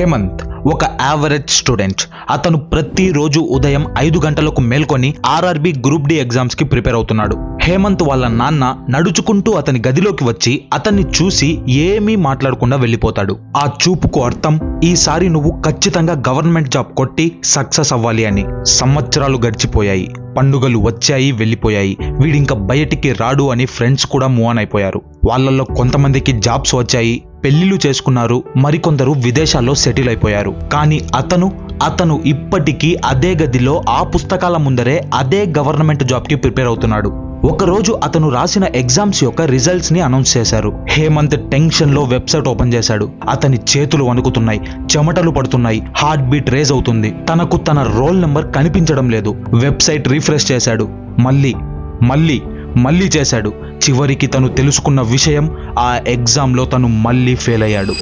హేమంత్ ఒక average student. అతను ప్రతిరోజు ఉదయం 5 గంటలకు మేల్కొని ఆర్ఆర్బి గ్రూప్ డి ఎగ్జామ్స్ కి ప్రిపేర్ అవుతున్నాడు. హేమంత్ వాళ్ళ నాన్న నడుచుకుంటూ అతని గదిలోకి వచ్చి అతన్ని చూసి ఏమీ మాట్లాడకుండా వెళ్ళిపోతాడు. ఆ చూపుకు అర్థం, ఈసారి నువ్వు ఖచ్చితంగా గవర్నమెంట్ జాబ్ కొట్టి సక్సెస్ అవ్వాలి అని. సంవత్సరాలు గడిచిపోయాయి, పండుగలు వచ్చాయి వెళ్ళిపోయాయి. వీడింక బయటికి రాడు అని ఫ్రెండ్స్ కూడా మూవ్ ఆన్ అయిపోయారు. వాళ్ళల్లో కొంతమందికి జాబ్స్ వచ్చాయి, పెళ్లిళ్ళు చేసుకున్నారు, మరికొందరు విదేశాల్లో సెటిల్ అయిపోయారు. కానీ అతను ఇప్పటికీ అదే గదిలో ఆ పుస్తకాల ముందరే అదే గవర్నమెంట్ జాబ్ కి ప్రిపేర్ అవుతున్నాడు. ఒకరోజు అతను రాసిన ఎగ్జామ్స్ యొక్క రిజల్ట్స్ ని అనౌన్స్ చేశారు. హేమంత్ టెన్షన్ లో వెబ్సైట్ ఓపెన్ చేశాడు. అతని చేతులు వణుకుతున్నాయి, చెమటలు పడుతున్నాయి, హార్ట్ బీట్ రేజ్ అవుతుంది. తనకు తన రోల్ నెంబర్ కనిపించడం లేదు. వెబ్సైట్ రీఫ్రెష్ చేశాడు, మళ్ళీ చేశాడు. చివరికి తను తెలుసుకున్న విషయం, ఆ ఎగ్జామ్లో తను మళ్ళీ ఫెయిల్ అయ్యాడు.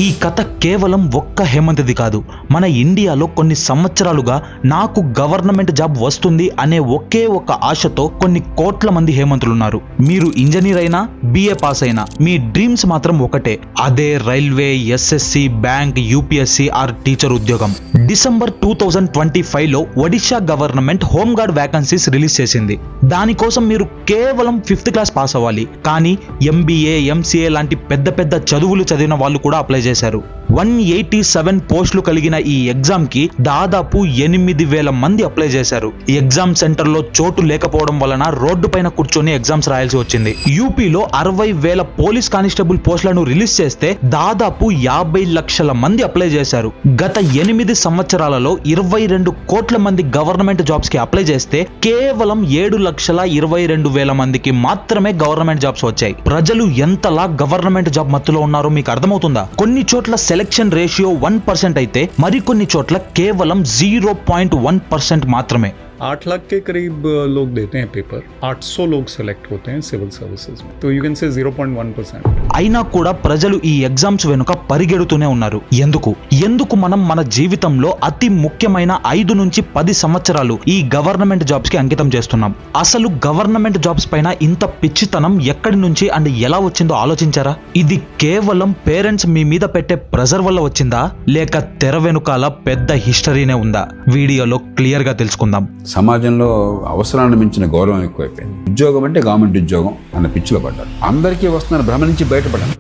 ఈ కథ కేవలం ఒక్క హేమంత్ది కాదు. మన ఇండియాలో కొన్ని సంవత్సరాలుగా నాకు గవర్నమెంట్ జాబ్ వస్తుంది అనే ఒకే ఒక ఆశతో కొన్ని కోట్ల మంది హేమంతులున్నారు. మీరు ఇంజనీర్ అయినా, బిఏ పాస్ అయినా, మీ డ్రీమ్స్ మాత్రం ఒకటే, అదే railway, SSC, bank, UPSC or teacher ఉద్యోగం. డిసెంబర్ 2025లో Odisha government home guard vacancies release చేసింది. దానికోసం మీరు కేవలం 5th క్లాస్ పాస్ అవ్వాలి. కానీ ఎంబీఏ, ఎంసీఏ లాంటి పెద్ద పెద్ద చదువులు చదివిన వాళ్ళు కూడా అప్లై చేశారు. 187 పోస్టులు కలిగిన ఈ ఎగ్జామ్ కి దాదాపు 8,000 మంది అప్లై చేశారు. ఎగ్జామ్ సెంటర్ లో చోటు లేకపోవడం వలన రోడ్డు పైన కూర్చొని ఎగ్జామ్స్ రాయాల్సి వచ్చింది. యూపీలో 60,000 పోలీస్ కానిస్టేబుల్ పోస్టులను రిలీజ్ చేస్తే దాదాపు 50 లక్షల మంది అప్లై చేశారు. గత 8 సంవత్సరాలలో 22 కోట్ల మంది గవర్నమెంట్ జాబ్స్ కి అప్లై చేస్తే కేవలం 7,22,000 మందికి మాత్రమే గవర్నమెంట్ జాబ్స్ వచ్చాయి. ప్రజలు ఎంతలా గవర్నమెంట్ జాబ్ మత్తులో ఉన్నారో మీకు అర్థమవుతుందా? కొన్ని చోట్ల సెలెక్షన్ రేషియో 1% అయితే మరికొన్ని చోట్ల కేవలం 0.1% మాత్రమే. 8 लाख के करीब लोग देते हैं पेपर, 800 लोग सेलेक्ट होते हैं सिविल सर्विसेज में, तो यू कैन से 0.1%. అయినా కూడా ప్రజలు ఈ ఎగ్జామ్స్ వెనుక పరిగెడుతూనే ఉన్నారు. ఎందుకు మనం మన జీవితంలో అతి ముఖ్యమైన 5 నుంచి 10 సంవత్సరాలు ఈ గవర్నమెంట్ జాబ్స్ కి అంకితం చేస్తున్నాం? అసలు గవర్నమెంట్ జాబ్స్ పైన ఇంత పిచ్చితనం ఎక్కడి నుంచి అండ్ ఎలా వచ్చిందో ఆలోచించారా? ఇది కేవలం పేరెంట్స్ మీ మీద పెట్టే ప్రెజర్ వల్ల వచ్చిందా, లేక తెర వెనుకాల పెద్ద హిస్టరీనే ఉందా? వీడియోలో క్లియర్ గా తెలుసుకుందాం. సమాజంలో అవసరాన్ని మించిన గౌరవం ఎక్కువైపోయింది. ఉద్యోగం అంటే గవర్నమెంట్ ఉద్యోగం అన్న పిచ్చిలో పడ్డారు. అందరికీ వస్తున్న భ్రమ నుంచి బయటపడాలి.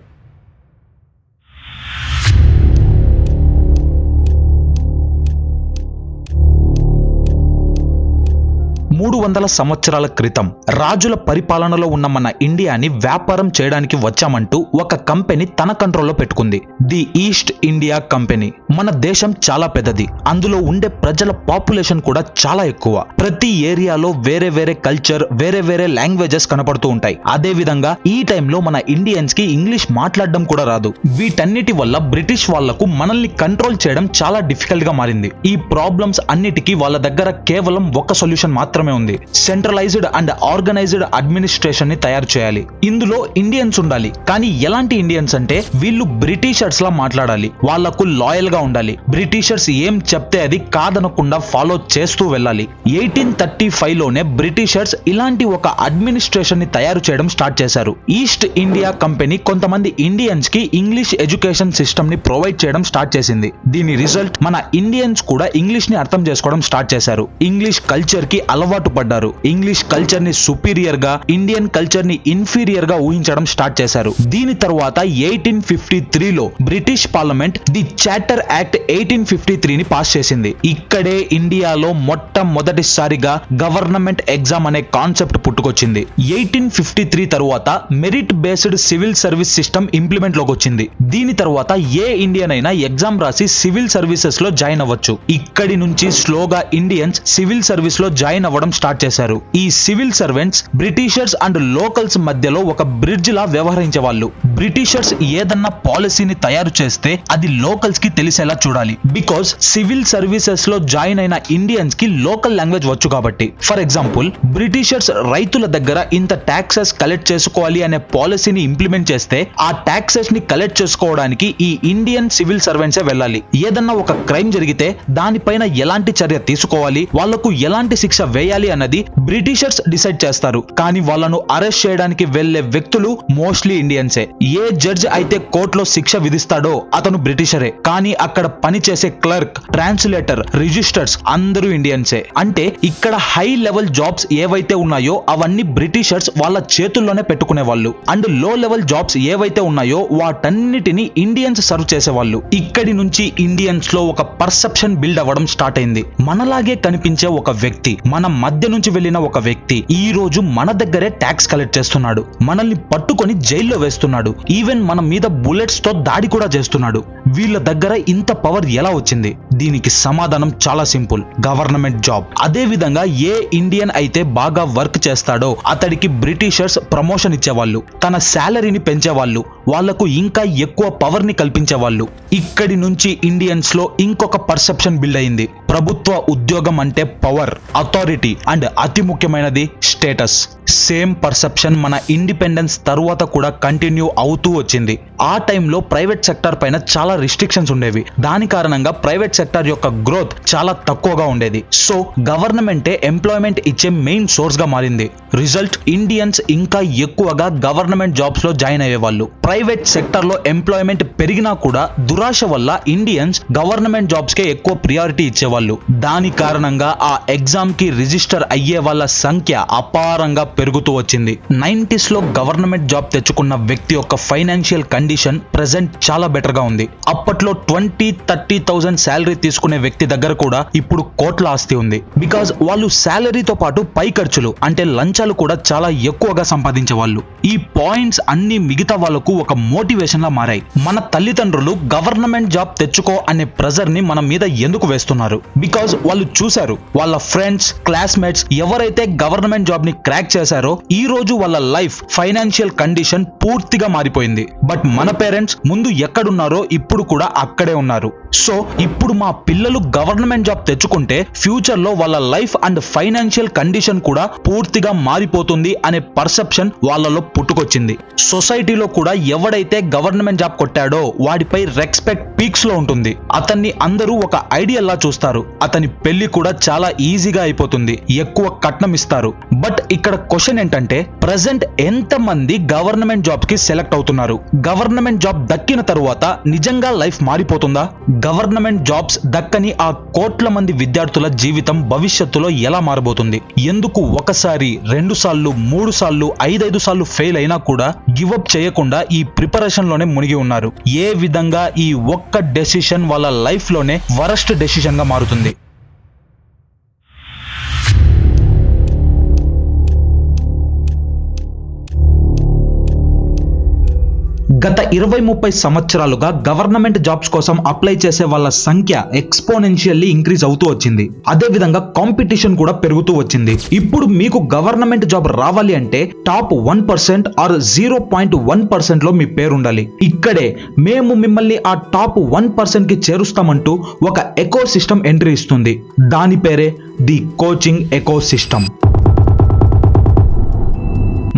300 సంవత్సరాల క్రితం రాజుల పరిపాలనలో ఉన్న మన ఇండియాని వ్యాపారం చేయడానికి వచ్చామంటూ ఒక కంపెనీ తన కంట్రోల్లో పెట్టుకుంది. The east India company. మన దేశం చాలా పెద్దది, అందులో ఉండే ప్రజల పాపులేషన్ కూడా చాలా ఎక్కువ. ప్రతి ఏరియాలో వేరే వేరే కల్చర్, వేరే వేరే లాంగ్వేజెస్ కనపడుతూ ఉంటాయి. అదే విధంగా ఈ టైంలో మన ఇండియన్స్ కి ఇంగ్లీష్ మాట్లాడడం కూడా రాదు. వీటన్నిటి వల్ల బ్రిటిష్ వాళ్లకు మనల్ని కంట్రోల్ చేయడం చాలా డిఫికల్ట్ గా మారింది. ఈ ప్రాబ్లమ్స్ అన్నిటికీ వాళ్ళ దగ్గర కేవలం ఒక సొల్యూషన్ మాత్రమే ఉంది. సెంట్రలైజ్డ్ అండ్ ఆర్గనైజ్డ్ అడ్మినిస్ట్రేషన్ ని తయారు చేయాలి. ఇందులో ఇండియన్స్ ఉండాలి. కానీ ఎలాంటి ఇండియన్స్ అంటే వీళ్ళు బ్రిటిషర్స్ లా మాట్లాడాలి, వాళ్లకు లాయల్ గా ఉండాలి, బ్రిటిషర్స్ ఏం చెప్తే అది కాదనకుండా ఫాలో చేస్తూ వెళ్ళాలి. 1835లోనే బ్రిటిషర్స్ ఇలాంటి ఒక అడ్మినిస్ట్రేషన్ ని తయారు చేయడం స్టార్ట్ చేశారు. ఈస్ట్ ఇండియా కంపెనీ కొంతమంది ఇండియన్స్ కి ఇంగ్లీష్ ఎడ్యుకేషన్ సిస్టమ్ ని ప్రొవైడ్ చేయడం స్టార్ట్ చేసింది. దీని రిజల్ట్ మన ఇండియన్స్ కూడా ఇంగ్లీష్ ని అర్థం చేసుకోవడం స్టార్ట్ చేశారు. ఇంగ్లీష్ కల్చర్ కి అలవాటు పడ్డారు. ఇంగ్లీష్ కల్చర్ ని సుపీరియర్ గా, ఇండియన్ కల్చర్ ని ఇన్ఫీరియర్ గా ఊహించడం స్టార్ట్ చేశారు. దీని తర్వాత 1853లో British parliament the charter act 1853 ని పాస్ చేసింది. ఇక్కడే ఇండియాలో మొట్టమొదటిసారిగా గవర్నమెంట్ ఎగ్జామ్ అనే కాన్సెప్ట్ పుట్టుకొచ్చింది. 1853 తరువాత merit based civil service system implement లోకి వచ్చింది. దీని తర్వాత ఏ ఇండియన్ అయినా ఎగ్జామ్ రాసి సివిల్ సర్వీసెస్ లో జాయిన్ అవ్వచ్చు. ఇక్కడి నుంచి స్లోగా ఇండియన్స్ సివిల్ సర్వీస్ లో జాయిన్ అవ్వడం స్టార్ట్ చేశారు. ఈ civil servants Britishers and locals మధ్యలో ఒక బ్రిడ్జ్ లా వ్యవహరించే వాళ్ళు. బ్రిటిషర్స్ ఏదన్నా పాలసీని తయారు చేస్తే అది లోకల్స్ కి తెలిసేలా చూడాలి. బికాస్ సివిల్ సర్వీసెస్ లో జాయిన్ అయిన ఇండియన్స్ కి లోకల్ లాంగ్వేజ్ వచ్చు కాబట్టి. ఫర్ ఎగ్జాంపుల్, బ్రిటిషర్స్ రైతుల దగ్గర ఇంత టాక్సెస్ కలెక్ట్ చేసుకోవాలి అనే పాలసీని ఇంప్లిమెంట్ చేస్తే ఆ టాక్సెస్ ని కలెక్ట్ చేసుకోవడానికి ఈ ఇండియన్ సివిల్ సర్వెంట్సే వెళ్ళాలి. ఏదన్నా ఒక క్రైమ్ జరిగితే దానిపైన ఎలాంటి చర్య తీసుకోవాలి, వాళ్లకు ఎలాంటి శిక్ష వేయాలి అన్నది బ్రిటిషర్స్ డిసైడ్ చేస్తారు, కానీ వాళ్ళను అరెస్ట్ చేయడానికి వెళ్లే వ్యక్తులు మోస్ట్లీ ఇండియన్సే. ఏ జడ్జ్ అయితే కోర్టులో శిక్ష విధిస్తాడో అతను బ్రిటిషరే, కానీ అక్కడ పనిచేసే క్లర్క్, ట్రాన్స్లేటర్, రిజిస్టర్స్ అందరూ ఇండియన్సే. అంటే ఇక్కడ హై లెవెల్ జాబ్స్ ఏవైతే ఉన్నాయో అవన్నీ బ్రిటిషర్స్ వాళ్ళ చేతుల్లోనే పెట్టుకునే వాళ్ళు, అండ్ లో లెవెల్ జాబ్స్ ఏవైతే ఉన్నాయో వాటన్నిటిని ఇండియన్స్ సర్వ్ చేసేవాళ్ళు. ఇక్కడి నుంచి ఇండియన్స్ లో ఒక పర్సెప్షన్ బిల్డ్ అవ్వడం స్టార్ట్ అయింది. మనలాగే కనిపించే ఒక వ్యక్తి, మన మధ్య నుంచి వెళ్ళిన ఒక వ్యక్తి ఈ రోజు మన దగ్గరే ట్యాక్స్ కలెక్ట్ చేస్తున్నాడు, మనల్ని పట్టుకొని జైల్లో వేస్తున్నాడు, ఈవెన్ మన మీద బుల్లెట్స్ తో దాడి కూడా చేస్తున్నాడు. వీళ్ళ దగ్గర ఇంత పవర్ ఎలా వచ్చింది? దీనికి సమాధానం చాలా సింపుల్, గవర్నమెంట్ జాబ్. అదే విధంగా ఏ ఇండియన్ అయితే బాగా వర్క్ చేస్తాడో అతడికి బ్రిటిషర్స్ ప్రమోషన్ ఇచ్చేవాళ్ళు, తన శాలరీని పెంచేవాళ్ళు, వాళ్లకు ఇంకా ఎక్కువ పవర్ ని కల్పించేవాళ్ళు. ఇక్కడి నుంచి ఇండియన్స్ లో ఇంకొక పర్సెప్షన్ బిల్డ్ అయింది. ప్రభుత్వ ఉద్యోగం అంటే పవర్, అథారిటీ అండ్ అతి ముఖ్యమైనది స్టేటస్. సేమ్ పర్సెప్షన్ మన ఇండిపెండెన్స్ తరువాత కూడా కంటిన్యూ అవుతూ వచ్చింది. ఆ టైంలో ప్రైవేట్ సెక్టర్ పైన చాలా రిస్ట్రిక్షన్స్ ఉండేవి. దాని కారణంగా ప్రైవేట్ సెక్టర్ యొక్క గ్రోత్ చాలా తక్కువగా ఉండేది. సో గవర్నమెంటే ఎంప్లాయ్మెంట్ ఇచ్చే మెయిన్ సోర్స్ గా మారింది. రిజల్ట్, ఇండియన్స్ ఇంకా ఎక్కువగా గవర్నమెంట్ జాబ్స్ లో జాయిన్ అయ్యేవాళ్ళు. ప్రైవేట్ సెక్టర్ లో ఎంప్లాయ్మెంట్ పెరిగినా కూడా దురాశ వల్ల ఇండియన్స్ గవర్నమెంట్ జాబ్స్ కే ఎక్కువ ప్రియారిటీ ఇచ్చేవాళ్ళు. దాని కారణంగా ఆ ఎగ్జామ్ కి రిజిస్టర్ అయ్యే వాళ్ళ సంఖ్య అపారంగా పెరుగుతూ వచ్చింది. 90s లో గవర్నమెంట్ జాబ్ తెచ్చుకున్న వ్యక్తి యొక్క ఫైనాన్షియల్ కండిషన్ ప్రెసెంట్ చాలా బెటర్ గా ఉంది. అప్పట్లో 20-30,000 శాలరీ తీసుకునే వ్యక్తి దగ్గర కూడా ఇప్పుడు కోట్ల ఆస్తి ఉంది. బికాజ్ వాళ్ళు శాలరీతో పాటు పై ఖర్చులు అంటే లంచాలు కూడా చాలా ఎక్కువగా సంపాదించే వాళ్ళు. ఈ పాయింట్స్ అన్ని మిగతా వాళ్ళకు ఒక మోటివేషన్ లా మారాయి. మన తల్లిదండ్రులు గవర్నమెంట్ జాబ్ తెచ్చుకో అనే ప్రెజర్ ని మన మీద ఎందుకు వేస్తున్నారు? బికాజ్ వాళ్ళు చూశారు, వాళ్ళ ఫ్రెండ్స్, క్లాస్మేట్స్ ఎవరైతే గవర్నమెంట్ జాబ్ ని క్రాక్ చేశారో ఈ రోజు వాళ్ళ లైఫ్, ఫైనాన్షియల్ కండిషన్ పూర్తిగా మారిపోయింది. బట్ మన పేరెంట్స్ ముందు ఎక్కడున్నారో ఇప్పుడు కూడా అక్కడే ఉన్నారు. సో ఇప్పుడు మా పిల్లలు గవర్నమెంట్ జాబ్ తెచ్చుకుంటే ఫ్యూచర్ లో వాళ్ళ లైఫ్ అండ్ ఫైనాన్షియల్ కండిషన్ కూడా పూర్తిగా మారిపోతుంది అనే పర్సెప్షన్ వాళ్ళలో పుట్టుకొచ్చింది. సొసైటీలో కూడా ఎవడైతే గవర్నమెంట్ జాబ్ కొట్టాడో వాడిపై రెస్పెక్ట్ పీక్స్ లో ఉంటుంది. అతన్ని అందరూ ఒక ఐడియల్ లా చూస్తారు. అతని పెళ్లి కూడా చాలా ఈజీగా అయిపోతుంది, ఎక్కువ కట్నం ఇస్తారు. బట్ ఇక్కడ క్వశ్చన్ ఏంటంటే ప్రెసెంట్ ఎంత మంది గవర్నమెంట్ జాబ్ కి సెలెక్ట్ అవుతున్నారు? గవర్నమెంట్ జాబ్ దక్కిన తరువాత నిజంగా లైఫ్ మారిపోతుందా? గవర్నమెంట్ జాబ్స్ దక్కని ఆ కోట్ల మంది విద్యార్థుల జీవితం భవిష్యత్తులో ఎలా మారబోతుంది? ఎందుకు ఒకసారి, 2 సార్లు, 3 సార్లు, 5 సార్లు ఫెయిల్ అయినా కూడా గివ్ అప్ చేయకుండా ఈ ప్రిపరేషన్ లోనే మునిగి ఉన్నారు? ఏ విధంగా ఈ ఒక్క డెసిషన్ వాళ్ళ లైఫ్ లోనే వరస్ట్ డెసిషన్ గా మారుతుంది? గత 20-30 సంవత్సరాలుగా గవర్నమెంట్ జాబ్స్ కోసం అప్లై చేసే వాళ్ళ సంఖ్య ఎక్స్పోనెన్షియల్లీ ఇంక్రీజ్ అవుతూ వచ్చింది. అదే విధంగా కాంపిటీషన్ కూడా పెరుగుతూ వచ్చింది. ఇప్పుడు మీకు గవర్నమెంట్ జాబ్ రావాలి అంటే టాప్ 1% ఆర్ 0.1% లో మీ పేరు ఉండాలి. ఇక్కడే మేము మిమ్మల్ని ఆ టాప్ 1% కి చేరుస్తామంటూ ఒక ఎకో సిస్టమ్ ఎంట్రీ ఇస్తుంది. దాని పేరే ది కోచింగ్ ఎకో సిస్టమ్.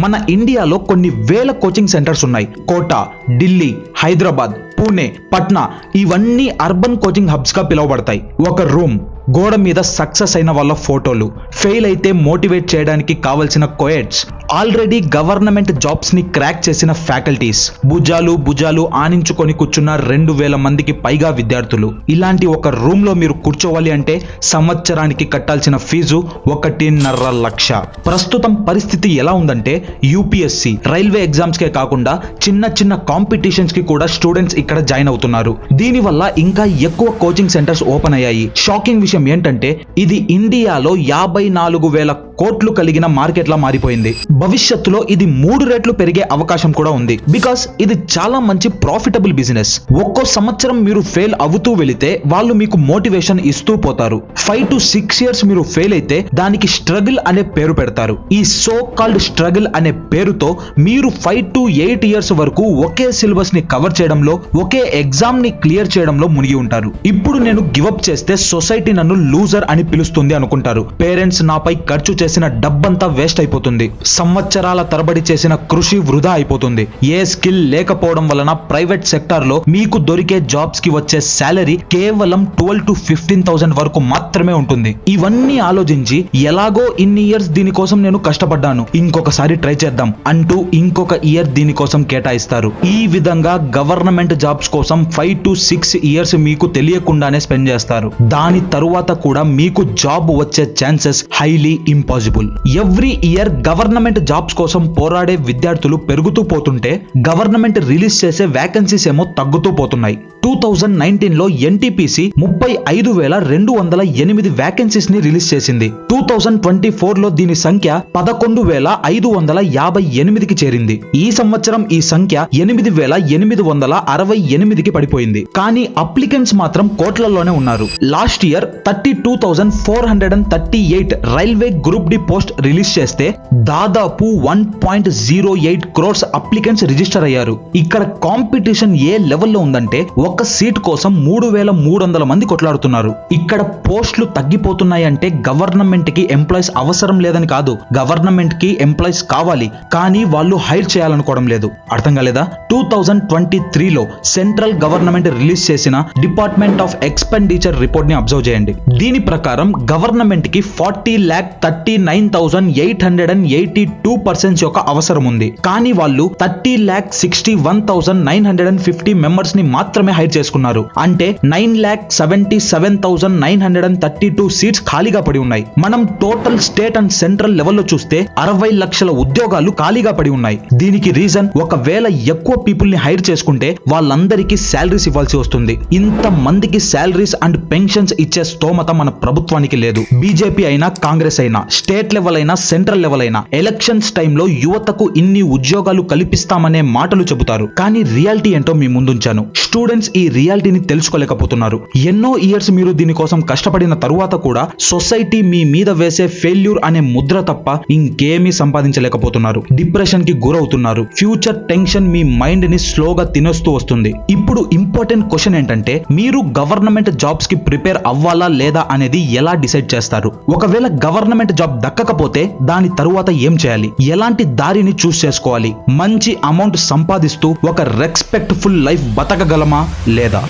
మన ఇండియాలో కొన్ని వేల కోచింగ్ సెంటర్స్ ఉన్నాయి. కోటా, ఢిల్లీ, హైదరాబాద్, పూణే, పట్నా ఇవన్నీ అర్బన్ కోచింగ్ హబ్స్ గా పిలువబడతాయి. ఒక రూమ్, గోడ మీద సక్సెస్ అయిన వాళ్ళ ఫోటోలు, ఫెయిల్ అయితే మోటివేట్ చేయడానికి కావలసిన కోయట్స్, ఆల్రెడీ గవర్నమెంట్ జాబ్స్ ని క్రాక్ చేసిన ఫ్యాకల్టీస్, భుజాలు ఆనించుకొని కూర్చున్న 2,000 మందికి పైగా విద్యార్థులు. ఇలాంటి ఒక రూమ్ లో మీరు కూర్చోవాలి అంటే సంవత్సరానికి కట్టాల్సిన ఫీజు 1.5 లక్ష. ప్రస్తుతం పరిస్థితి ఎలా ఉందంటే యూపీఎస్సీ, రైల్వే ఎగ్జామ్స్ కే కాకుండా చిన్న కాంపిటీషన్స్ కి కూడా స్టూడెంట్స్ ఇక్కడ జాయిన్ అవుతున్నారు. దీనివల్ల ఇంకా ఎక్కువ కోచింగ్ సెంటర్స్ ఓపెన్ అయ్యాయి. షాకింగ్ విషయం ఏంటంటే ఇది ఇండియాలో 54,000 కోట్లు కలిగిన మార్కెట్ లా మారిపోయింది. భవిష్యత్తులో ఇది 3 రెట్లు పెరిగే అవకాశం కూడా ఉంది. బికాస్ ఇది చాలా మంచి ప్రాఫిటబుల్ బిజినెస్. ఒక్కో సంవత్సరం మీరు ఫెయిల్ అవుతూ వెళితే వాళ్ళు మీకు మోటివేషన్ ఇస్తూ పోతారు. 5 to 6 years మీరు ఫెయిల్ అయితే దానికి స్ట్రగుల్ అనే పేరు పెడతారు. ఈ సో కాల్డ్ స్ట్రగుల్ అనే పేరుతో మీరు 5 to 8 years వరకు ఒకే సిలబస్ ని కవర్ చేయడంలో, ఒకే ఎగ్జామ్ ని క్లియర్ చేయడంలో మునిగి ఉంటారు. ఇప్పుడు నేను గివ్ అప్ చేస్తే సొసైటీ నన్ను నన్ను లూజర్ అని పిలుస్తుంది అనుకుంటారు. పేరెంట్స్ నాపై ఖర్చు చేసిన డబ్బంతా వేస్ట్ అయిపోతుంది. సంవత్సరాల తరబడి చేసిన కృషి వృధా అయిపోతుంది. ఏ స్కిల్ లేకపోవడం వలన ప్రైవేట్ సెక్టార్ లో మీకు దొరికే జాబ్స్ కి వచ్చే సాలరీ కేవలం 12 to 15,000 వరకు మాత్రమే ఉంటుంది. ఇవన్నీ ఆలోచించి ఎలాగో ఇన్ని ఇయర్స్ దీనికోసం నేను కష్టపడ్డాను, ఇంకొకసారి ట్రై చేద్దాం అంటూ ఇంకొక ఇయర్ దీనికోసం కేటాయిస్తారు. ఈ విధంగా గవర్నమెంట్ జాబ్స్ కోసం 5 to 6 ఇయర్స్ మీకు తెలియకుండానే స్పెండ్ చేస్తారు. దాని తరువాత కూడా మీకు జాబ్ వచ్చే chances highly impossible. Every year government jobs కోసం పోరాడే విద్యార్థులు పెరుగుతూ పోతుంటే గవర్నమెంట్ రిలీజ్ చేసే వేకెన్సీస్ ఏమో తగ్గుతూ పోతున్నాయి. 2019 లో ఎన్టీపీసీ 35,208 వేకెన్సీస్ ని రిలీజ్ చేసింది. 2024 లో దీని సంఖ్య 11,558 కి చేరింది. ఈ సంవత్సరం ఈ సంఖ్య 8,868 కి పడిపోయింది. కానీ అప్లికెంట్స్ మాత్రం కోట్లలోనే ఉన్నారు. Last year 32,438 railway group D post release చేస్తే దాదాపు 1.08 crores అప్లికెంట్స్ రిజిస్టర్ అయ్యారు. ఇక్కడ కాంపిటీషన్ ఏ లెవెల్లో ఉందంటే ఒక సీట్ కోసం 3,300 మంది కొట్లాడుతున్నారు. ఇక్కడ పోస్టులు తగ్గిపోతున్నాయంటే గవర్నమెంట్ కి ఎంప్లాయీస్ అవసరం లేదని కాదు, గవర్నమెంట్ కి ఎంప్లాయీస్ కావాలి, కానీ వాళ్ళు హైర్ చేయాలనుకోవడం లేదు. అర్థం కాలేదా? 2023 లో సెంట్రల్ గవర్నమెంట్ రిలీజ్ చేసిన డిపార్ట్మెంట్ ఆఫ్ ఎక్స్పెండిచర్ రిపోర్ట్ ని అబ్జర్వ్ చేయండి. దీని ప్రకారం గవర్నమెంట్ కి 40,39,882 పర్సన్స్ యొక్క అవసరం ఉంది. కానీ వాళ్ళు 30,61,950 మెంబర్స్ ని మాత్రమే హైర్ చేసుకున్నారు. అంటే 9,77,932 సీట్స్ ఖాళీగా పడి ఉన్నాయి. మనం టోటల్ స్టేట్ అండ్ సెంట్రల్ లెవెల్లో చూస్తే 60 లక్షల ఉద్యోగాలు ఖాళీగా పడి ఉన్నాయి. దీనికి రీజన్, ఒకవేళ ఎక్కువ పీపుల్ ని హైర్ చేసుకుంటే వాళ్ళందరికీ శాలరీస్ ఇవ్వాల్సి వస్తుంది. ఇంత మందికి శాలరీస్ అండ్ పెన్షన్స్ ఇచ్చే స్తోమత మన ప్రభుత్వానికి లేదు. బీజేపీ అయినా కాంగ్రెస్ అయినా, స్టేట్ లెవెల్ అయినా సెంట్రల్ లెవెల్ అయినా ఎలక్షన్స్ టైంలో యువతకు ఇన్ని ఉద్యోగాలు కల్పిస్తామనే మాటలు చెబుతారు. కానీ రియాలిటీ ఏంటో మీ ముందుంచాను. స్టూడెంట్స్ ఈ రియాలిటీని తెలుసుకోలేకపోతున్నారు. ఎన్నో ఇయర్స్ మీరు దీనికోసం కష్టపడిన తరువాత కూడా సొసైటీ మీ మీద వేసే ఫెయిల్యూర్ అనే ముద్ర తప్ప ఇంకేమీ సంపాదించలేకపోతున్నారు. డిప్రెషన్ కి గురవుతున్నారు. ఫ్యూచర్ టెన్షన్ మీ మైండ్ ని స్లోగా తినేస్తూ వస్తుంది. ఇప్పుడు ఇంపార్టెంట్ క్వశ్చన్ ఏంటంటే, మీరు గవర్నమెంట్ జాబ్స్ కి ప్రిపేర్ అవ్వాలా లేదా అనేది ఎలా డిసైడ్ చేస్తారు? ఒకవేళ గవర్నమెంట్ జాబ్ దక్కకపోతే దాని తరువాత ఏం చేయాలి? ఎలాంటి దారిని చూస్ చేసుకోవాలి? మంచి అమౌంట్ సంపాదిస్తూ ఒక రెస్పెక్ట్ఫుల్ లైఫ్ బతకగలమా లేదా?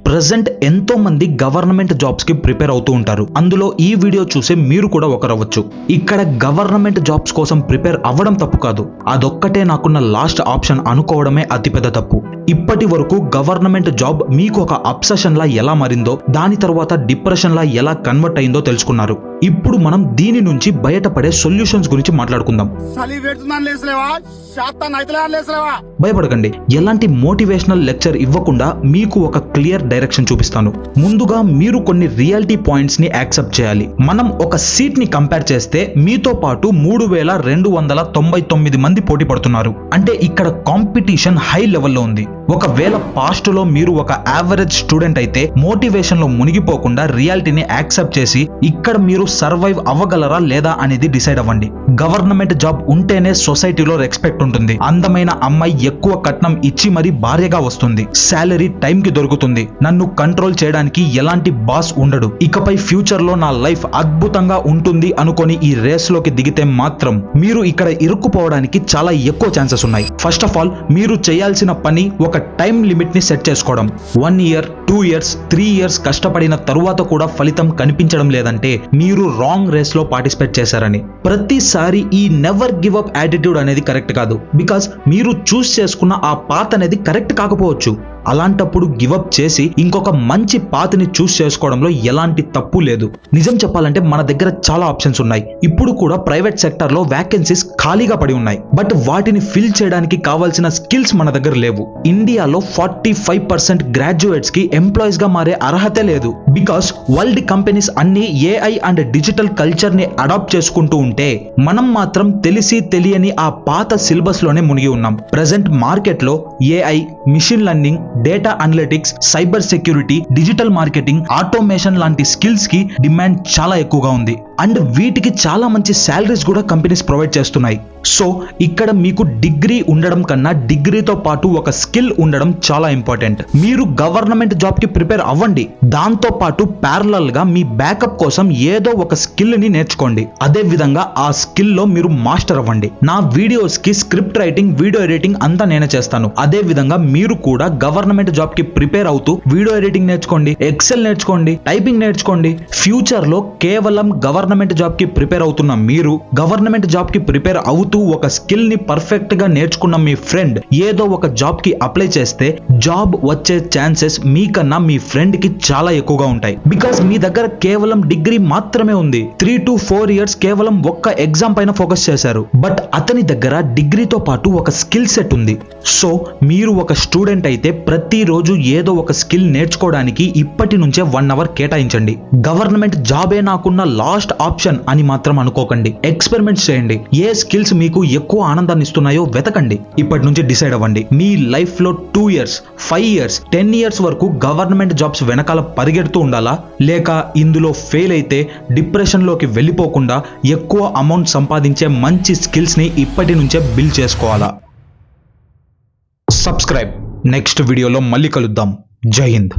ప్రెజెంట్ ఎంతో మంది గవర్నమెంట్ జాబ్స్ కి ప్రిపేర్ అవుతూ ఉంటారు. అందులో ఈ వీడియో చూసే మీరు కూడా ఒకరవ్వచ్చు. ఇక్కడ గవర్నమెంట్ జాబ్స్ కోసం ప్రిపేర్ అవ్వడం తప్పు కాదు, అదొక్కటే నాకున్న లాస్ట్ ఆప్షన్ అనుకోవడమే అతిపెద్ద తప్పు. ఇప్పటి వరకు గవర్నమెంట్ జాబ్ మీకు ఒక అబ్సెషన్ లా ఎలా మారిందో, దాని తర్వాత డిప్రెషన్ లా ఎలా కన్వర్ట్ అయిందో తెలుసుకున్నారు. ఇప్పుడు మనం దీని నుంచి బయటపడే సొల్యూషన్స్ గురించి మాట్లాడుకుందాం. భయపడకండి, ఎలాంటి మోటివేషనల్ లెక్చర్ ఇవ్వకుండా మీకు ఒక క్లియర్ డైరెక్షన్ చూపిస్తాను. ముందుగా మీరు కొన్ని రియాలిటీ పాయింట్స్ ని యాక్సెప్ట్ చేయాలి. మనం ఒక సీట్ ని కంపేర్ చేస్తే మీతో పాటు 3,299 మంది పోటీ పడుతున్నారు. అంటే ఇక్కడ కాంపిటీషన్ హై లెవెల్లో ఉంది. ఒకవేళ పాస్ట్ లో మీరు ఒక యావరేజ్ స్టూడెంట్ అయితే మోటివేషన్ లో మునిగిపోకుండా రియాలిటీని యాక్సెప్ట్ చేసి ఇక్కడ మీరు సర్వైవ్ అవ్వగలరా లేదా అనేది డిసైడ్ అవ్వండి. గవర్నమెంట్ జాబ్ ఉంటేనే సొసైటీలో రెస్పెక్ట్ ఉంటుంది. అందమైన అమ్మాయి ఎక్కువ కట్నం ఇచ్చి మరీ భార్యగా వస్తుంది. శాలరీ టైం కి దొరుకుతుంది. నన్ను కంట్రోల్ చేయడానికి ఎలాంటి బాస్ ఉండడు. ఇకపై ఫ్యూచర్ లో నా లైఫ్ అద్భుతంగా ఉంటుంది అనుకొని ఈ రేస్ లోకి దిగితే మాత్రం మీరు ఇక్కడ ఇరుక్కుపోవడానికి చాలా ఎక్కువ ఛాన్సెస్ ఉన్నాయి. ఫస్ట్ ఆఫ్ ఆల్, మీరు చేయాల్సిన పని ఒక టైం లిమిట్ ని సెట్ చేసుకోవడం. 1 year, 2 years, 3 years కష్టపడిన తరువాత కూడా ఫలితం కనిపించడం లేదంటే మీరు రాంగ్ రేస్ లో పార్టిసిపేట్ చేశారని. ప్రతిసారి ఈ నెవర్ గివ్ అప్ యాటిట్యూడ్ అనేది కరెక్ట్ కాదు. బికాస్ మీరు చూస్ చేసుకున్న ఆ పాత్ అనేది కరెక్ట్ కాకపోవచ్చు. అలాంటప్పుడు గివప్ చేసి ఇంకొక మంచి పాత్ని చూస్ చేసుకోవడంలో ఎలాంటి తప్పు లేదు. నిజం చెప్పాలంటే మన దగ్గర చాలా ఆప్షన్స్ ఉన్నాయి. ఇప్పుడు కూడా ప్రైవేట్ సెక్టర్ లో వేకెన్సీస్ ఖాళీగా పడి ఉన్నాయి. బట్ వాటిని ఫిల్ చేయడానికి కావాల్సిన స్కిల్స్ మన దగ్గర లేవు. ఇండియాలో 45% గ్రాడ్యుయేట్స్ కి ఎంప్లాయీస్ గా మారే అర్హతే లేదు. బికాస్ వరల్డ్ కంపెనీస్ అన్ని ఏఐ అండ్ డిజిటల్ కల్చర్ ని అడాప్ట్ చేసుకుంటూ ఉంటే మనం మాత్రం తెలిసి తెలియని ఆ పాత సిలబస్ లోనే మునిగి ఉన్నాం. ప్రెసెంట్ మార్కెట్ లో AI, machine learning, data analytics, cyber security, digital marketing, automation లాంటి స్కిల్స్ కి డిమాండ్ చాలా ఎక్కువగా ఉంది. అండ్ వీటికి చాలా మంచి శాలరీస్ కూడా కంపెనీస్ ప్రొవైడ్ చేస్తున్నాయి. సో ఇక్కడ మీకు డిగ్రీ ఉండడం కన్నా డిగ్రీతో పాటు ఒక స్కిల్ ఉండడం చాలా ఇంపార్టెంట్. మీరు గవర్నమెంట్ జాబ్ కి ప్రిపేర్ అవ్వండి, దాంతో పాటు ప్యారలల్ గా మీ బ్యాకప్ కోసం ఏదో ఒక స్కిల్ ని నేర్చుకోండి. అదే విధంగా ఆ స్కిల్ లో మీరు మాస్టర్ అవ్వండి. నా వీడియోస్ కి స్క్రిప్ట్ రైటింగ్, వీడియో ఎడిటింగ్ అంతా నేనే చేస్తాను. అదే విధంగా మీరు కూడా గవర్నమెంట్ జాబ్ కి ప్రిపేర్ అవుతూ వీడియో ఎడిటింగ్ నేర్చుకోండి, ఎక్సెల్ నేర్చుకోండి, టైపింగ్ నేర్చుకోండి. ఫ్యూచర్ లో కేవలం గవర్నమెంట్ జాబ్ కి ప్రిపేర్ అవుతున్న మీరు, గవర్నమెంట్ జాబ్ కి ప్రిపేర్ అవుతూ ఒక స్కిల్ ని పర్ఫెక్ట్ గా నేర్చుకున్న మీ ఫ్రెండ్ ఏదో ఒక జాబ్ కి అప్లై చేస్తే జాబ్ వచ్చే ఛాన్సెస్ మీకన్నా మీ ఫ్రెండ్ కి చాలా ఎక్కువగా ఉంటాయి. బికాస్ మీ దగ్గర కేవలం డిగ్రీ మాత్రమే ఉంది. 3 to 4 years కేవలం ఒక్క ఎగ్జామ్ పైన ఫోకస్ చేశారు. బట్ అతని దగ్గర డిగ్రీతో పాటు ఒక స్కిల్ సెట్ ఉంది. సో మీరు ఒక స్టూడెంట్ అయితే ప్రతిరోజు ఏదో ఒక స్కిల్ నేర్చుకోవడానికి ఇప్పటి నుంచే 1 hour కేటాయించండి. గవర్నమెంట్ జాబే నాకున్న లాస్ట్ ఆప్షన్ అని మాత్రం అనుకోకండి. ఎక్స్పెరిమెంట్స్ చేయండి. ఏ స్కిల్స్ మీకు ఎక్కువ ఆనందాన్ని ఇస్తున్నాయో వెతకండి. ఇప్పటి నుంచి డిసైడ్ అవ్వండి. మీ లైఫ్ లో 2 years, 5 years, 10 years వరకు గవర్నమెంట్ జాబ్స్ వెనకాల పరిగెడుతూ ఉండాలా, లేక ఇందులో ఫెయిల్ అయితే డిప్రెషన్ లోకి వెళ్ళిపోకుండా ఎక్కువ అమౌంట్ సంపాదించే మంచి స్కిల్స్ ని ఇప్పటి నుంచే బిల్డ్ చేసుకోవాలా? సబ్స్క్రైబ్. నెక్స్ట్ వీడియోలో మళ్ళీ కలుద్దాం. జై హింద్.